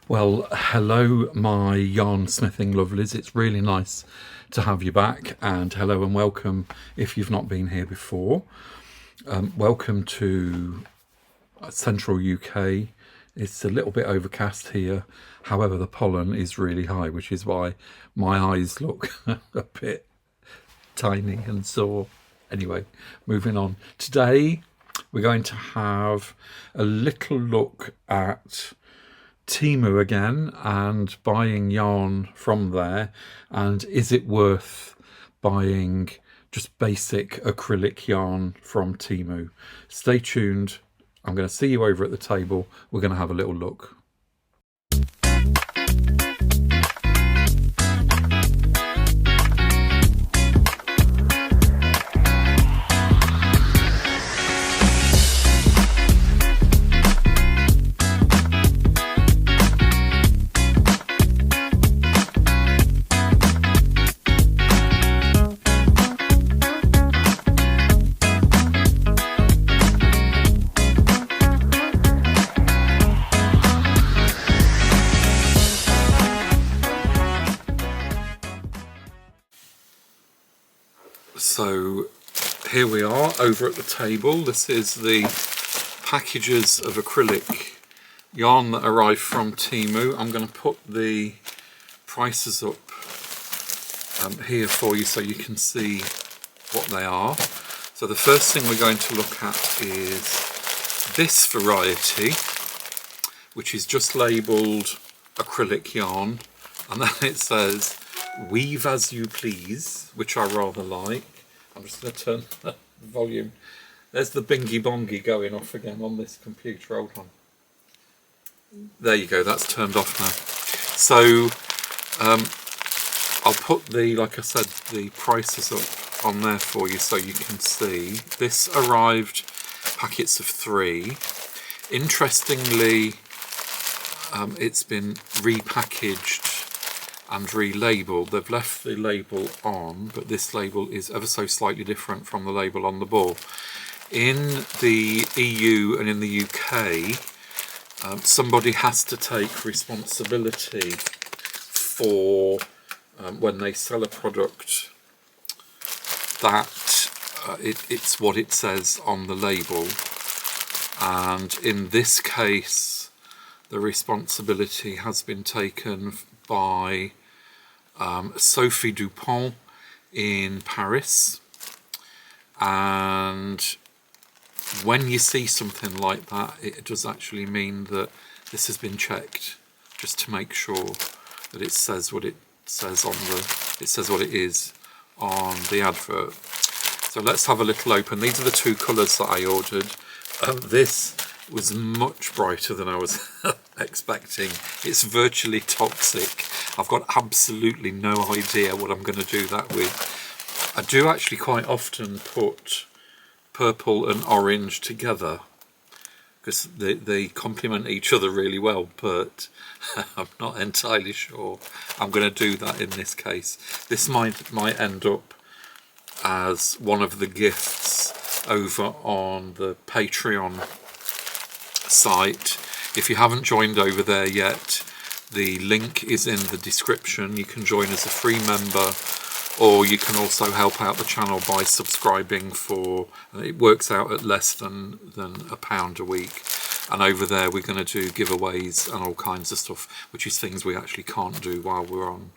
Well, hello, my yarn smithing lovelies. It's really nice to have you back, and hello and welcome if you've not been here before. Welcome to central UK. It's a little bit overcast here. However, the pollen is really high, which is why my eyes look a bit tiny and sore. Anyway, moving on. Today, we're going to have a little look at Temu again and buying yarn from there, and is it worth buying just basic acrylic yarn from Temu? Stay tuned. I'm going to see you over at the table. We're going to have a little look. So here we are over at the table. This is the packages of acrylic yarn that arrived from Temu. I'm going to put the prices up here for you so you can see what they are. So the first thing we're going to look at is this variety, which is just labelled acrylic yarn, and then it says weave as you please, which I rather like. I'm just going to turn the volume. There's the bingy bongy going off again on this computer. Hold on. There you go, that's turned off now. So I'll put the, like I said, the prices up on there for you so you can see. This arrived packets of 3. Interestingly, it's been repackaged and relabeled. They've left the label on, but this label is ever so slightly different from the label on the ball. In the EU and in the UK, somebody has to take responsibility for when they sell a product that it's what it says on the label, and in this case the responsibility has been taken by Sophie Dupont in Paris. And when you see something like that, it does actually mean that this has been checked, just to make sure that it says what it says on it says what it is on the advert. So let's have a little open. These are the 2 colours that I ordered. This was much brighter than I was expecting. It's virtually toxic. I've got absolutely no idea what I'm going to do that with. I do actually quite often put purple and orange together because they complement each other really well, but I'm not entirely sure I'm going to do that in this case. This might end up as one of the gifts over on the Patreon site. If you haven't joined over there yet, the link is in the description. You can join as a free member, or you can also help out the channel by subscribing for, it works out at less than £1 a week. And over there we're going to do giveaways and all kinds of stuff, which is things we actually can't do while we're on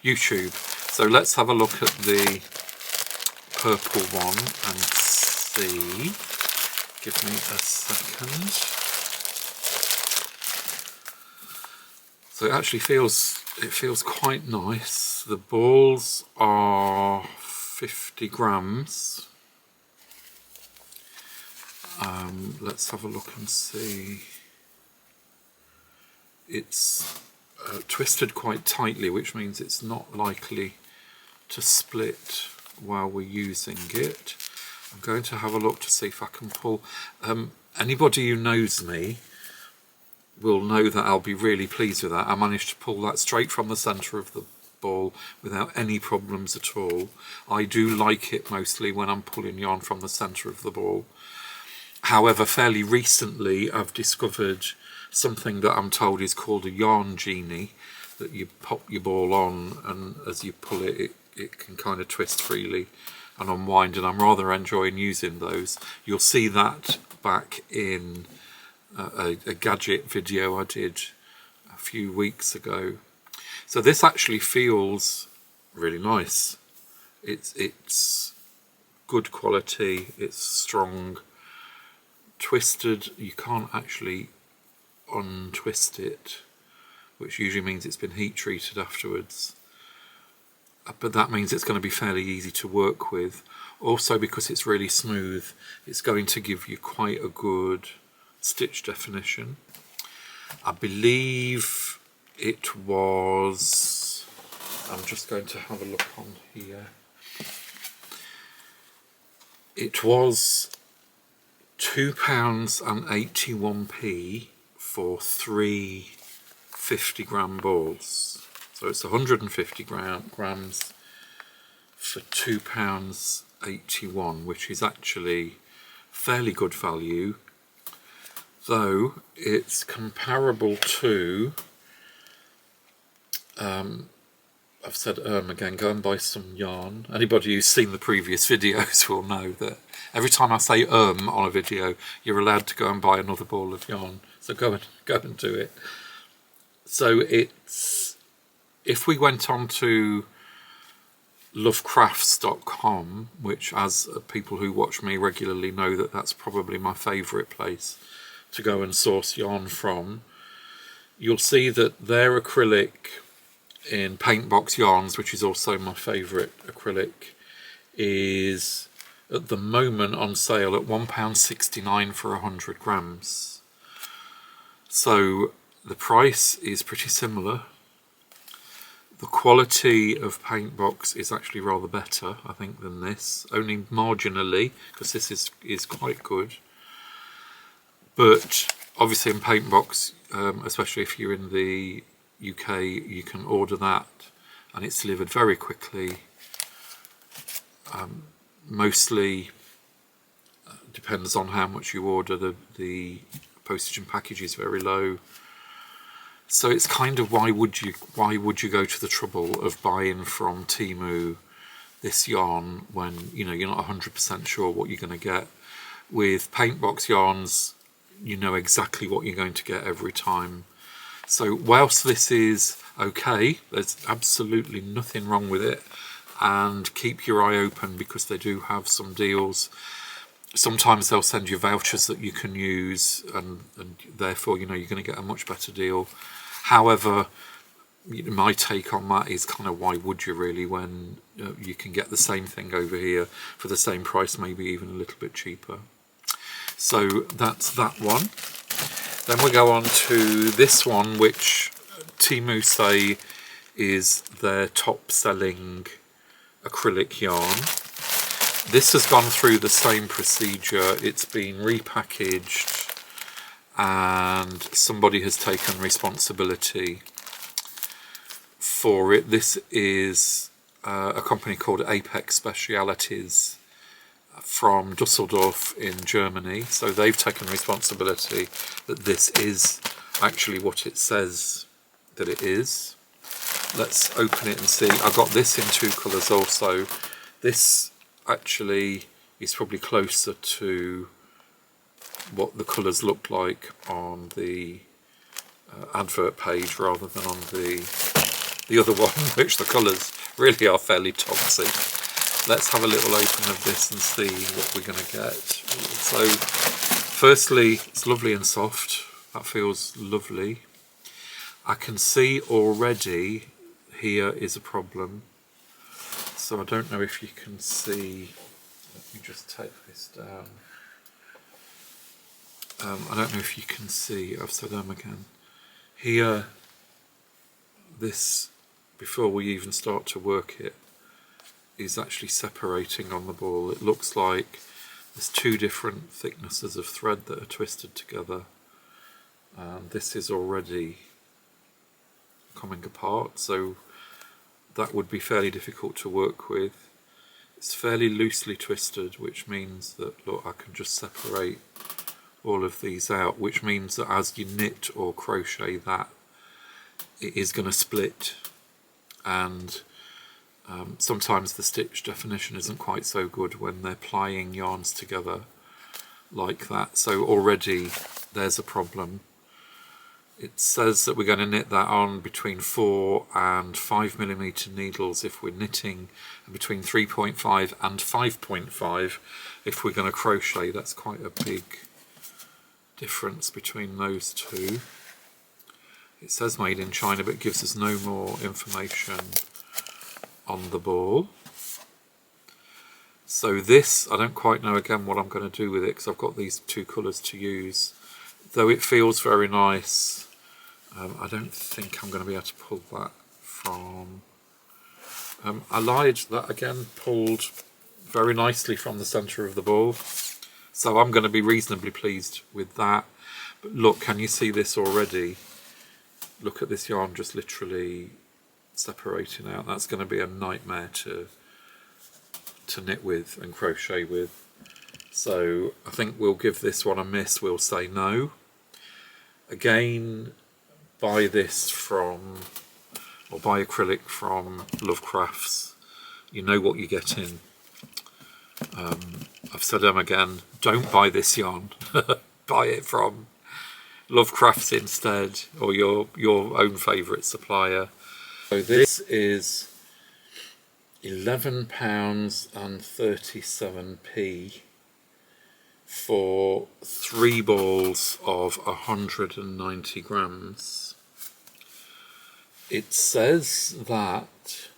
YouTube. So let's have a look at the purple one and see. Give me a second. So it actually feels quite nice. The balls are 50 grams. Let's have a look and see. It's twisted quite tightly, which means it's not likely to split while we're using it. I'm going to have a look to see if I can pull. Anybody who knows me will know that I'll be really pleased with that. I managed to pull that straight from the centre of the ball without any problems at all. I do like it mostly when I'm pulling yarn from the centre of the ball. However, fairly recently I've discovered something that I'm told is called a yarn genie, that you pop your ball on, and as you pull it, it can kind of twist freely and unwind, and I'm rather enjoying using those. You'll see that back in a gadget video I did a few weeks ago. So this actually feels really nice. It's good quality, it's strong. Twisted, you can't actually untwist it, which usually means it's been heat treated afterwards. But that means it's going to be fairly easy to work with. Also, because it's really smooth, it's going to give you quite a good stitch definition. I believe it was, I'm just going to have a look on here, it was £2.81 for 3 50-gram balls. So it's 150 grams for £2.81, which is actually fairly good value, though it's comparable to, I've said again, go and buy some yarn. Anybody who's seen the previous videos will know that every time I say on a video, you're allowed to go and buy another ball of yarn. So go and do it. So it's, if we went on to lovecrafts.com, which, as people who watch me regularly know, that's probably my favourite place to go and source yarn from, you'll see that their acrylic in Paintbox Yarns, which is also my favourite acrylic, is at the moment on sale at £1.69 for 100 grams. So the price is pretty similar. The quality of Paintbox is actually rather better, I think, than this, only marginally, because this is quite good. But obviously in Paintbox, especially if you're in the UK, you can order that and it's delivered very quickly. Mostly depends on how much you order. The postage and package is very low, so it's kind of, why would you go to the trouble of buying from Temu this yarn when you're not 100% sure what you're going to get? With Paintbox yarns, you know exactly what you're going to get every time. So whilst this is okay, there's absolutely nothing wrong with it, and keep your eye open because they do have some deals. Sometimes they'll send you vouchers that you can use, and therefore you're going to get a much better deal. However, my take on that is kind of, why would you really, when you can get the same thing over here for the same price, maybe even a little bit cheaper. So that's that one. Then we go on to this one, which Temu say is their top selling acrylic yarn. This has gone through the same procedure. It's been repackaged and somebody has taken responsibility for it. This is a company called Apex Specialities from Dusseldorf in Germany. So they've taken responsibility that this is actually what it says that it is. Let's open it and see. I got this in 2 colours also. This actually is probably closer to what the colours look like on the advert page rather than on the other one, which the colours really are fairly toxic. Let's have a little open of this and see what we're going to get. So firstly, it's lovely and soft. That feels lovely. I can see already here is a problem. So I don't know if you can see. Let me just take this down. I don't know if you can see. I've said again. Here, this, before we even start to work it, is actually separating on the ball. It looks like there's 2 different thicknesses of thread that are twisted together, and this is already coming apart, so that would be fairly difficult to work with. It's fairly loosely twisted, which means that, look, I can just separate all of these out, which means that as you knit or crochet that, it is going to split, and sometimes the stitch definition isn't quite so good when they're plying yarns together like that. So already there's a problem. It says that we're going to knit that on between 4 and 5mm needles if we're knitting, and between 3.5 and 5.5 if we're going to crochet. That's quite a big difference between those two. It says made in China, but it gives us no more information on the ball. So this, I don't quite know again what I'm going to do with it, because I've got these two colours to use. Though it feels very nice, I don't think I'm going to be able to pull that from... I lied, that again pulled very nicely from the centre of the ball. So I'm going to be reasonably pleased with that. But look, can you see this already? Look at this yarn just literally separating out. That's going to be a nightmare to knit with and crochet with. So I think we'll give this one a miss. We'll say no. Again, buy this from, or buy acrylic from Lovecrafts. You know what you're getting. I've said them again, don't buy this yarn. Buy it from Lovecrafts instead, or your own favourite supplier. So this is £11.37 for 3 balls of 190 grams. It says that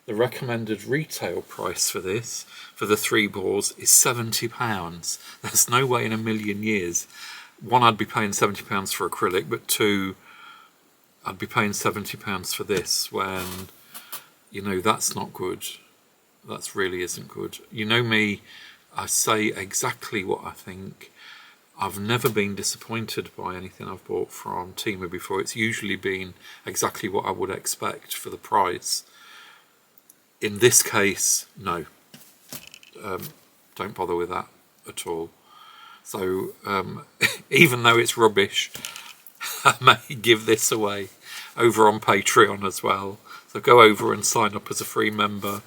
the recommended retail price for this, for the 3 balls, is £70. There's no way in a million years. One, I'd be paying £70 for acrylic, but two, I'd be paying £70 for this when, you know, that's not good. That really isn't good. You know me, I say exactly what I think. I've never been disappointed by anything I've bought from Temu before. It's usually been exactly what I would expect for the price. In this case, no. Don't bother with that at all. So even though it's rubbish, I may give this away over on Patreon as well. So go over and sign up as a free member.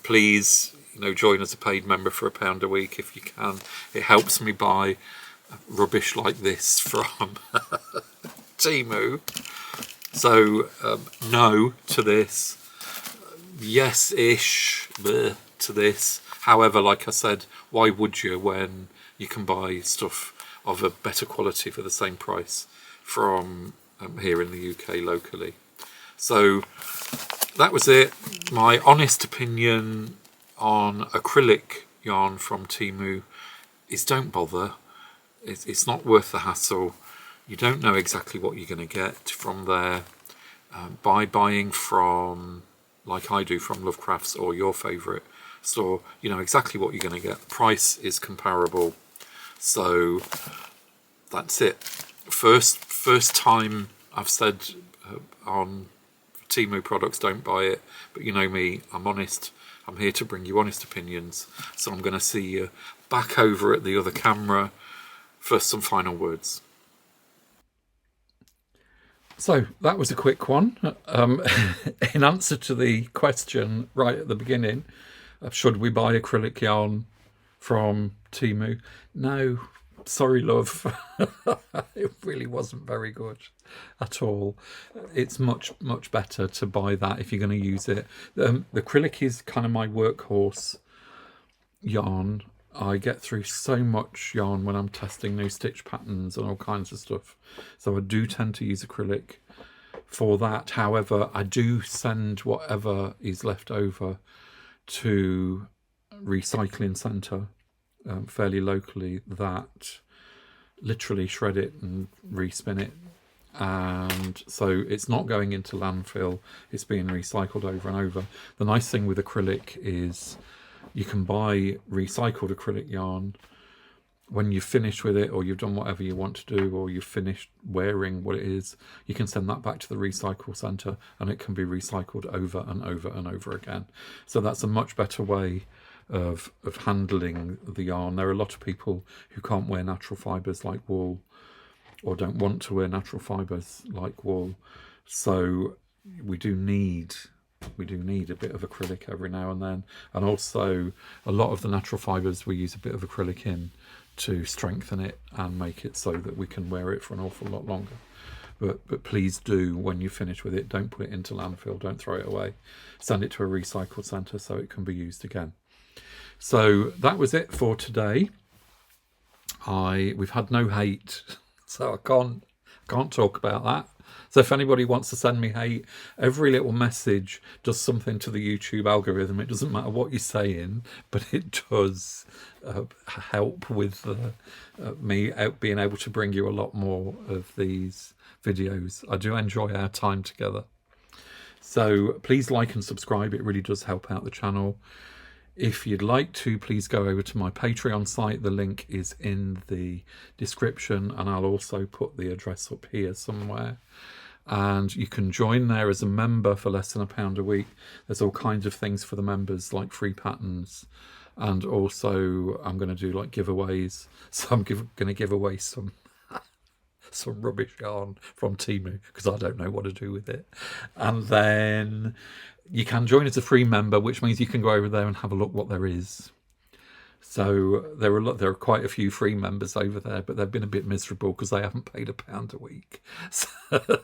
Please, you know, join as a paid member for £1 a week if you can. It helps me buy rubbish like this from Temu. So no to this. Yes-ish to this. However, like I said, why would you when you can buy stuff of a better quality for the same price from here in the UK locally? So that was it. My honest opinion on acrylic yarn from Temu is don't bother. It's not worth the hassle. You don't know exactly what you're going to get from there. By buying from, like I do, from Lovecrafts or your favourite store, you know exactly what you're going to get. The price is comparable. So that's it. First time I've said on Temu products, don't buy it. But you know me, I'm honest. I'm here to bring you honest opinions. So I'm going to see you back over at the other camera for some final words. So that was a quick one. In answer to the question right at the beginning, should we buy acrylic yarn from Temu? No, sorry love. It really wasn't very good at all. It's much better to buy that if you're going to use it. The acrylic is kind of my workhorse yarn. I get through so much yarn when I'm testing new stitch patterns and all kinds of stuff, so I do tend to use acrylic for that. However, I do send whatever is left over to recycling centre fairly locally that literally shred it and respin it, and so it's not going into landfill, it's being recycled over and over. The nice thing with acrylic is you can buy recycled acrylic yarn when you've finished with it, or you've done whatever you want to do, or you've finished wearing what it is. You can send that back to the recycle centre and it can be recycled over and over and over again. So that's a much better way of handling the yarn. There are a lot of people who can't wear natural fibres like wool, or don't want to wear natural fibres like wool. So we do need a bit of acrylic every now and then. And also a lot of the natural fibres, we use a bit of acrylic in to strengthen it and make it so that we can wear it for an awful lot longer. But please do, when you finish with it, don't put it into landfill, don't throw it away. Send it to a recycle centre so it can be used again. So that was it for today. We've had no hate, so I can't talk about that. So if anybody wants to send me hate, every little message does something to the YouTube algorithm. It doesn't matter what you're saying, but it does help with me being able to bring you a lot more of these videos. I do enjoy our time together. So please like and subscribe. It really does help out the channel. If you'd like to, please go over to my Patreon site. The link is in the description, and I'll also put the address up here somewhere. And you can join there as a member for less than £1 a week. There's all kinds of things for the members, like free patterns, and also I'm going to do like giveaways. So I'm going to give away some rubbish yarn from Temu because I don't know what to do with it. And then you can join as a free member, which means you can go over there and have a look what there is. So there are quite a few free members over there, but they've been a bit miserable because they haven't paid £1 a week, so,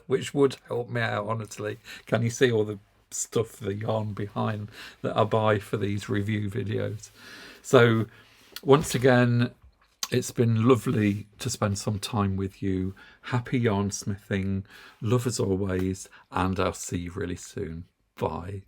which would help me out, honestly. Can you see all the stuff, the yarn behind that I buy for these review videos? So once again, it's been lovely to spend some time with you. Happy yarn smithing, love as always, and I'll see you really soon. Bye.